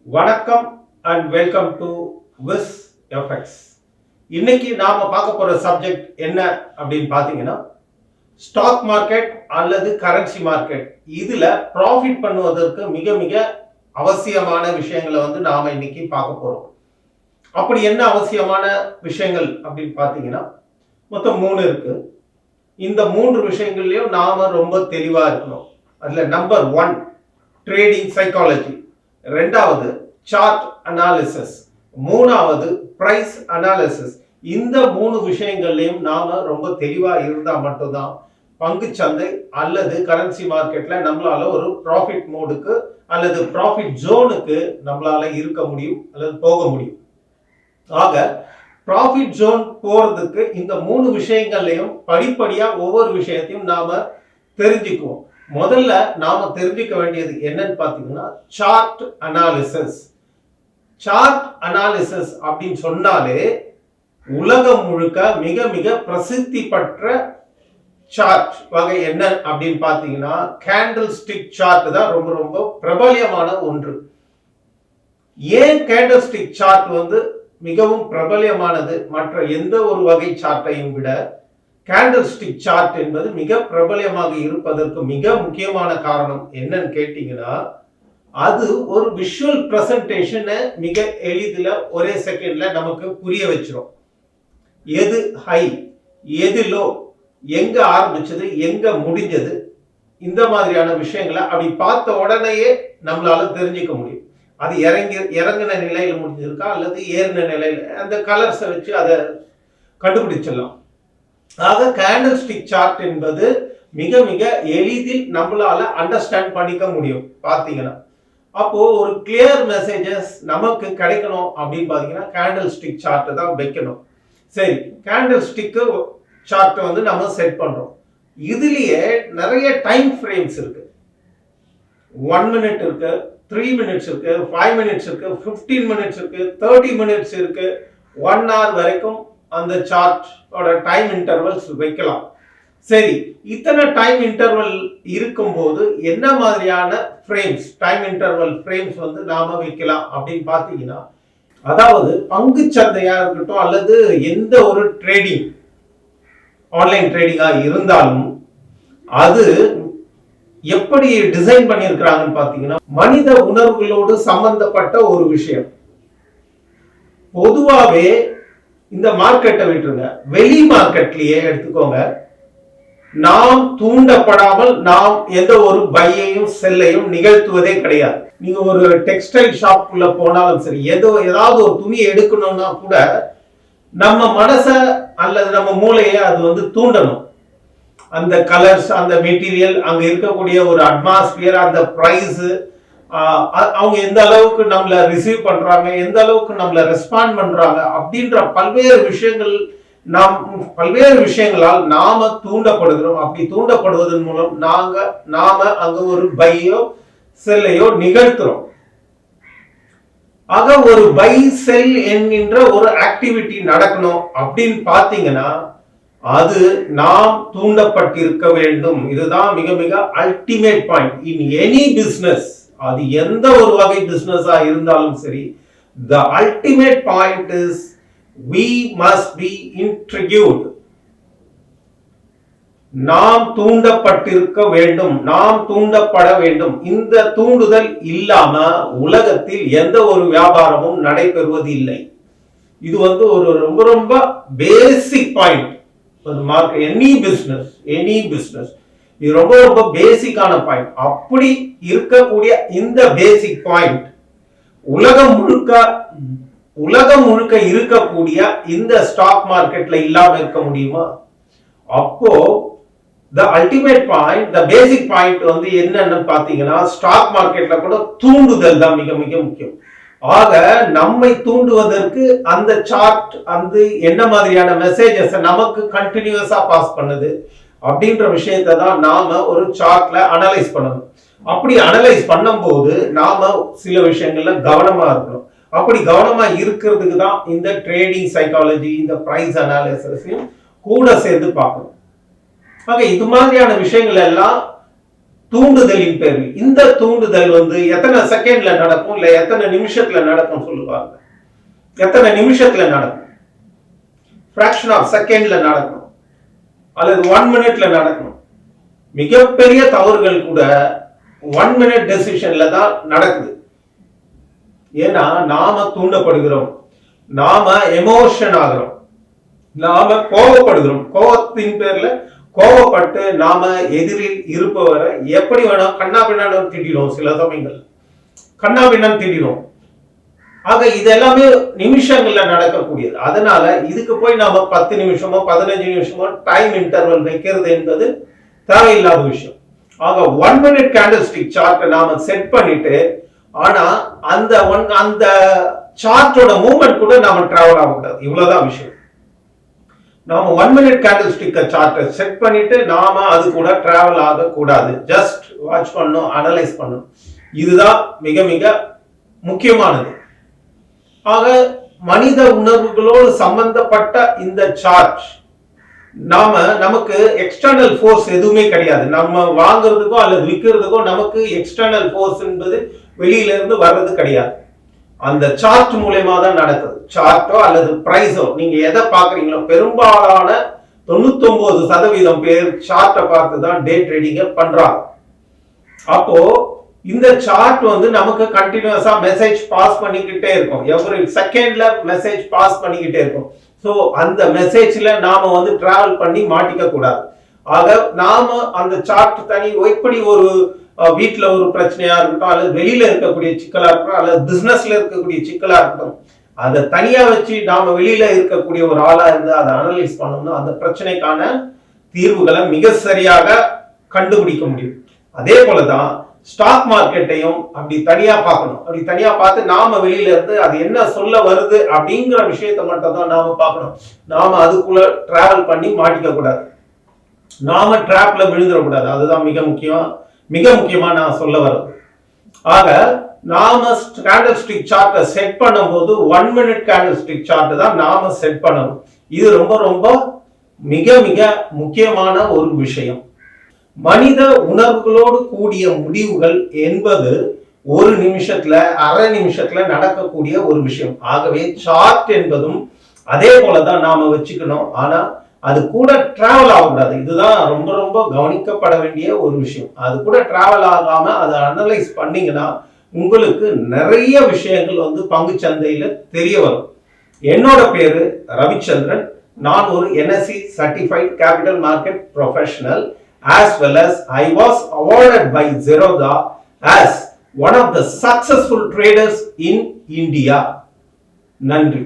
வணக்கம் and welcome to Vis FX. இன்னைக்கு நாம பார்க்க போற சப்ஜெக்ட் என்ன அப்படின்னு பாத்தீங்கன்னா, ஸ்டாக் மார்க்கெட் அல்லது கரன்சி மார்க்கெட் இதுல ப்ராஃபிட் பண்ணுவதற்கு மிக மிக அவசியமான விஷயங்களை நாம இன்னைக்கு பார்க்க போறோம். அப்படி என்ன அவசியமான விஷயங்கள் அப்படின்னு பாத்தீங்கன்னா, மொத்தம் 3 இருக்கு. இந்த 3 விஷயங்கள்லயும் நாம ரொம்ப தெளிவா இருக்கணும். அதுல நம்பர் 1 ட்ரேடிங் சைக்காலஜி, ரெண்டாவது சார்ட் அனாலிசிஸ், மூணாவது பிரைஸ் அனாலிசிஸ். இந்த 3 விஷயங்கள்லயும் நாம ரொம்ப தெளிவா இருந்தா மட்டும்தான் பங்கு சந்தை அல்லது கரன்சி மார்க்கெட்ல நம்மளால ஒரு ப்ராஃபிட் மோடுக்கு அல்லது ப்ராஃபிட் ஜோனுக்கு நம்மளால இருக்க முடியும் அல்லது போக முடியும். ஆக ப்ராஃபிட் ஜோன் போறதுக்கு இந்த 3 விஷயங்கள்லயும் படிப்படியா ஒவ்வொரு விஷயத்தையும் நாம தெரிஞ்சுக்குவோம். முதல்ல நாம தெரிஞ்சுக்க வேண்டியது என்னன்னு பாத்தீங்கன்னா, சார்ட் அனாலிசிஸ். சார்ட் அனாலிசிஸ் அப்படின்னு சொன்னாலே உலகம் முழுக்க மிக மிக பிரசித்தி பெற்ற சார்ட் வகை என்ன அப்படின்னு பாத்தீங்கன்னா, கேண்டில் ஸ்டிக் சார்ட் தான் ரொம்ப ரொம்ப பிரபல்யமான ஒன்று. ஏன் கேண்டில் ஸ்டிக் சார்ட் மிகவும் பிரபல்யமானது மற்ற எந்த ஒரு வகை சார்ட்டையும் விட கேண்டில் ஸ்டிக் சார்ட் என்பது மிக பிரபலமாக இருப்பதற்கு மிக முக்கியமான காரணம் என்னன்னு கேட்டீங்கன்னா, அது ஒரு விஷுவல் பிரசன்டேஷனை மிக எளிதில் ஒரே செகண்ட்ல நமக்கு புரிய வச்சிரும். எது ஹை, எது லோ, எங்க ஆரம்பிச்சது, எங்க முடிஞ்சது, இந்த மாதிரியான விஷயங்களை அப்படி பார்த்த உடனேயே நம்மளால தெரிஞ்சுக்க முடியும். அது இறங்கின நிலையில முடிஞ்சிருக்கா அல்லது ஏறின நிலையில, அந்த கலர்ஸை வச்சு அதை கண்டுபிடிச்சிடலாம். ஆக கேண்டில் ஸ்டிக் சார்ட் என்பது மிக மிக எளிதில் நம்மளால அண்டர்ஸ்டாண்ட் பண்ணிக்க முடியும். பாத்தீங்கன்னா, அப்போ ஒரு கிளியர் மெசேஜஸ் நமக்கு கிடைக்கணும் அப்படின்னு பாத்தீங்கன்னா கேண்டில் ஸ்டிக் சார்ட் தான் வைக்கணும். சரி, கேண்டில் ஸ்டிக் சார்ட் நம்ம செட் பண்றோம். இதுலயே நிறைய டைம் ஃப்ரேம்ஸ் இருக்கு. 1 மினிட் இருக்கு, 3 மினிட்ஸ் இருக்கு, 5 மினிட்ஸ் இருக்கு, 15 மினிட்ஸ் இருக்கு, 30 மினிட்ஸ் இருக்கு, 1 hour வரைக்கும் அந்த சார்ட்டோட டைம் இன்டர்வல்ஸ் வைக்கலாம். சரி, இத்தனை டைம் இன்டர்வல் இருக்கும்போது என்ன மாதிரியான ஃப்ரேம்ஸ், டைம் இன்டர்வல் ஃப்ரேம்ஸ் நாம வைக்கலாம் அப்படின்னு பாத்தீங்கன்னா, அதாவது பங்கு சந்தையா இருக்கட்டும் அல்லது எந்த ஒரு ட்ரேடிங், ஆன்லைன் ட்ரேடிங்கா இருந்தாலும் அது எப்படி டிசைன் பண்ணியிருக்கிறாங்கன்னு பாத்தீங்கன்னா, மனித உணர்வுகளோடு சம்பந்தப்பட்ட ஒரு விஷயம். பொதுவாவே இந்த மார்க்கெட்டை விட்டுருங்க, வெளி மார்க்கெட்லயே எடுத்துக்கோங்க, நாம் தூண்டப்படாமல் நாம் எந்த ஒரு பையையும் செல்லையும் நிகழ்த்துவதே கிடையாது. நீங்க ஒரு டெக்ஸ்டைல் ஷாப்புக்குள்ள போனாலும் சரி, ஏதாவது ஒரு துணி எடுக்கணும்னா கூட நம்ம மனச அல்லது நம்ம மூளையை அது தூண்டணும். அந்த கலர்ஸ், அந்த மெட்டீரியல், அங்க இருக்கக்கூடிய ஒரு அட்மாஸ்பியர், அந்த பிரைஸ், அவங்க எந்த அளவுக்கு நம்மள ரிசீவ் பண்றாங்க, எந்த அளவுக்கு நம்மள ரெஸ்பாண்ட் பண்றாங்க அப்படின்ற பல்வேறு விஷயங்களால் நாம தூண்டப்படுகிறோம். அப்படி தூண்டப்படுவதன் மூலம் நாம அங்க ஒரு பையோ செல்லையோ நிகழ்த்துறோம். ஆக ஒரு பை செல் என்கின்ற ஒரு ஆக்டிவிட்டி நடக்கணும் அப்படின்னு பாத்தீங்கன்னா, அது நாம் தூண்டப்பட்டிருக்க வேண்டும். இதுதான் மிக மிக ultimate point in any business. அது எந்த ஒரு வகை பிசினஸா இருந்தாலும் சரி, the ultimate point is we must be intrigued. நாம் தூண்டப்பட்டிருக்க வேண்டும், நாம் தூண்டப்பட வேண்டும். இந்த தூண்டுதல் இல்லாம உலகத்தில் எந்த ஒரு வியாபாரமும் நடைபெறுவது இல்லை. இது ஒரு ரொம்ப ரொம்ப பேசிக் பாயிண்ட். எனி பிசினஸ் இது ரொம்ப ரொம்ப பேசிக்கான பாயிண்ட். அப்படி இருக்கக்கூடிய இந்த பேசிக் பாயிண்ட் உலகம் முழுக்க இருக்கக்கூடிய இந்த ஸ்டாக் மார்க்கெட்ல இல்லாம இருக்க முடியுமா? அப்போ the ultimate point, the basic point என்னன்னு பாத்தீங்கன்னா, ஸ்டாக் மார்க்கெட்ல கூட தூண்டுதல் தான் மிக மிக முக்கியம். ஆக நம்மை தூண்டுவதற்கு அந்த சார்ட் என்ன மாதிரியான மெசேஜஸ் நமக்கு கண்டினியூஸா பாஸ் பண்ணுது அப்படின்ற விஷயத்தை தான் நாம ஒரு சார்ட்ல அனலைஸ் பண்ணணும். அப்படி அனலைஸ் பண்ணும்போது நாம சில விஷயங்கள்ல கவனமா இருக்கணும். அப்படி கவனமா இருக்கிறதுக்கு தான் இந்த ட்ரேடிங் சைக்காலஜி, இந்த பிரைஸ் அனாலிசிஸையும் கூட சேர்ந்து பார்க்கணும். ஆக இது மாதிரியான விஷயங்கள் எல்லாம் தூண்டுதலின் பேர். இந்த தூண்டுதல் வந்து எத்தனை செகண்ட்ல நடக்கும் இல்ல எத்தனை நிமிஷத்துல நடக்கும் சொல்லுவாங்க. எத்தனை நிமிஷத்துல நடக்கும்? ஃபிராக்ஷன் ஆஃப் செகண்ட்ல நடக்கும் அல்லது 1 மினிட்ல நடக்கும். மிகப்பெரிய தவறுகள் கூட 1 மினிட் டெசிஷன்ல தான் நடக்குது. ஏன்னா நாம தூண்டப்படுகிறோம், நாம எமோஷன் ஆகிறோம், நாம கோபப்படுகிறோம். கோபத்தின் பேர்ல கோபப்பட்டு நாம எதிரில் இருப்பவரை எப்படி வேணா கண்ணா பின்னான்னு திட்டிடும். சில சமயங்கள் கண்ணா பின்னான்னு திட்டிடும். ஆக இது எல்லாமே நிமிஷங்கள்ல நடக்கக்கூடியது. அதனால இதுக்கு போய் நாம 10 நிமிஷமோ 15 நிமிஷமோ டைம் இன்டர்வல் வைக்கிறது என்பது தேவையில்லாத விஷயம். ஆக 1 மினிட் கேண்டில் ஸ்டிக் சார்ட்டை நாம செட் பண்ணிட்டு, ஆனா அந்த சார்ட்டோட மூவ்மெண்ட் கூட நாம டிராவல் ஆகக்கூடாது. இவ்வளவுதான் விஷயம். நாம 1 மினிட் கேண்டில் ஸ்டிக் சார்ட்டை செட் பண்ணிட்டு நாம அது கூட டிராவல் ஆகக்கூடாது. ஜஸ்ட் வாட்ச் பண்ணணும், அனலைஸ் பண்ணணும். இதுதான் மிக மிக முக்கியமானது. ஆக மனித உணர்வுகளோடு சம்பந்தப்பட்ட இந்த சார்ட் நமக்கு எக்ஸ்டர்னல் ஃபோர்ஸ் எதுவுமே கிடையாது. நம்ம வாங்குறதுக்கோ அல்லது விற்கிறதுக்கோ நமக்கு எக்ஸ்டர்னல் ஃபோர்ஸ் என்பது வெளியில இருந்து வர்றது கிடையாது. அந்த சார்ட் மூலமா தான் நடக்குது. சார்ட்டோ அல்லது பிரைஸோ நீங்க எதை பாக்குறீங்களோ, பெரும்பாலான 99% பேர் சார்ட்டை பார்த்து தான் டே ட்ரேடிங்க பண்றாங்க. அப்போ இந்த சார்ட் வந்து நமக்கு கண்டினியூஸா மெசேஜ் பாஸ் பண்ணிக்கிட்டே இருக்கும். எவ்ரி செகண்ட்ல மெசேஜ் பாஸ் பண்ணிக்கிட்டே இருக்கும். சோ அந்த மெசேஜ்ல நாம வந்து டிராவல் பண்ணி மாட்டிக்க கூடாது. ஆக நாம அந்த சார்ட் தனி எப்படி ஒரு வீட்டுல ஒரு பிரச்சனையா இருக்கட்டும், அல்லது வெளியில இருக்கக்கூடிய சிக்கலா இருக்கட்டும், அல்லது பிசினஸ்ல இருக்கக்கூடிய சிக்கலா இருக்கட்டும், அதை தனியா வச்சு நாம வெளியில இருக்கக்கூடிய ஒரு ஆளா இருந்து அதை அனலைஸ் பண்ணோம்னா அந்த பிரச்சனைக்கான தீர்வுகளை மிக சரியாக கண்டுபிடிக்க முடியும். அதே போலதான் ஸ்டாக் மார்க்கெட்டையும் அப்படி தனியா பார்க்கணும். அப்படி தனியா பார்த்து நாம வெளியில இருந்து அது என்ன சொல்ல வருது அப்படிங்கிற விஷயத்தை மட்டும் தான் நாம பார்க்கணும். நாம அதுக்குள்ள டிராவல் பண்ணி மாட்டிக்க கூடாது, நாம டிராப்ல விழுந்துடக்கூடாது. அதுதான் மிக முக்கியமா நான் சொல்ல வர்றது. ஆக நாம கேண்டில் ஸ்டிக் சார்ட்டை செட் பண்ணும்போது 1 மினிட் கேண்டில் ஸ்டிக் சார்ட் தான் நாம செட் பண்ணணும். இது ரொம்ப ரொம்ப மிக மிக முக்கியமான ஒரு விஷயம். மனித உணர்வுகளோடு கூடிய முடிவுகள் என்பது ஒரு நிமிஷத்துல அரை நிமிஷத்துல நடக்கக்கூடிய ஒரு விஷயம். ஆகவே சார்ட் என்பதும் அதே போலதான் நாம வச்சுக்கணும். ஆனா அது கூட டிராவல் ஆகக்கூடாது. இதுதான் ரொம்ப ரொம்ப கவனிக்கப்பட வேண்டிய ஒரு விஷயம். அது கூட டிராவல் ஆகாம அதை அனலைஸ் பண்ணீங்கன்னா உங்களுக்கு நிறைய விஷயங்கள் வந்து பங்கு சந்தையில தெரிய வரும். என்னோட பேரு ரவிச்சந்திரன். நான் ஒரு NSE certified capital market professional, as well as I was awarded by Zerodha as one of the successful traders in India. நன்றி.